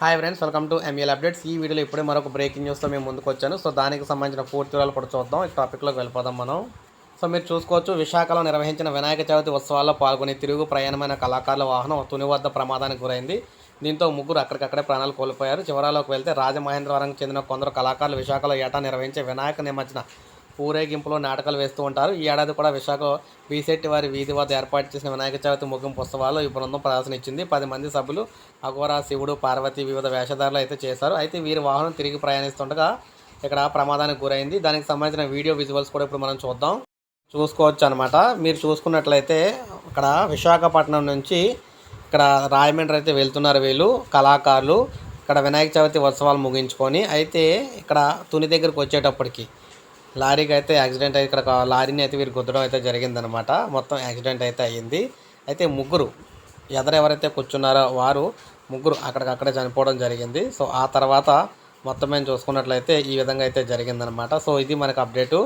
Hi friends, welcome to ML updates. ఈ వీడియోలో ఇప్పుడే మరొక బ్రేకింగ్ న్యూస్తో మేము ముందుకు వచ్చాను. సో దానికి సంబంధించిన పూర్తి వివరాలు కూడా చూద్దాం. ఈ టాపిక్లోకి వెళ్ళిపోదాం మనం. సో మీరు చూసుకోవచ్చు, విశాఖలో నిర్వహించిన వినాయక చవితి ఉత్సవాల్లో పాల్గొని తిరుగు ప్రయాణమైన కళాకారుల వాహనం తుని వద్ద ప్రమాదానికి గురైంది. దీంతో ముగ్గురు అక్కడికక్కడే ప్రాణాలు కోల్పోయారు. చివరాలోకి వెళ్తే రాజమహేంద్రవరంకి చెందిన కొందరు కళాకారులు విశాఖలో ఏటా నిర్వహించే వినాయక నిమజ్జన ఊరేగింపులో నాటకాలు వేస్తూ ఉంటారు. ఈ ఏడాది కూడా విశాఖ బీసెట్టి వారి వీధి వద్ద ఏర్పాటు చేసిన వినాయక చవితి ముగింపు ఉత్సవాల్లో ఈ బృందం ప్రదర్శన ఇచ్చింది. 10 మంది సభ్యులు అఘోరా, శివుడు, పార్వతి వివిధ వేషధారులు అయితే చేశారు. అయితే వీరి వాహనం తిరిగి ప్రయాణిస్తుండగా ఇక్కడ ప్రమాదానికి గురైంది. దానికి సంబంధించిన వీడియో విజువల్స్ కూడా ఇప్పుడు మనం చూసుకోవచ్చు అనమాట. మీరు చూసుకున్నట్లయితే ఇక్కడ విశాఖపట్నం నుంచి ఇక్కడ రాజమండ్రి అయితే వెళ్తున్నారు వీళ్ళు కళాకారులు. ఇక్కడ వినాయక చవితి ఉత్సవాలు ముగించుకొని అయితే ఇక్కడ తుని దగ్గరికి వచ్చేటప్పటికి లారీకి అయితే యాక్సిడెంట్ అయితే ఇక్కడ లారీని అయితే వీరు గుద్దడం అయితే జరిగిందనమాట. మొత్తం యాక్సిడెంట్ అయితే అయ్యింది. అయితే ముగ్గురు ఎవరైతే కూర్చున్నారో వారు ముగ్గురు అక్కడికక్కడే చనిపోవడం జరిగింది. సో ఆ తర్వాత మొత్తం మేము చూసుకున్నట్లయితే ఈ విధంగా అయితే జరిగిందనమాట. సో ఇది మనకు అప్డేటు.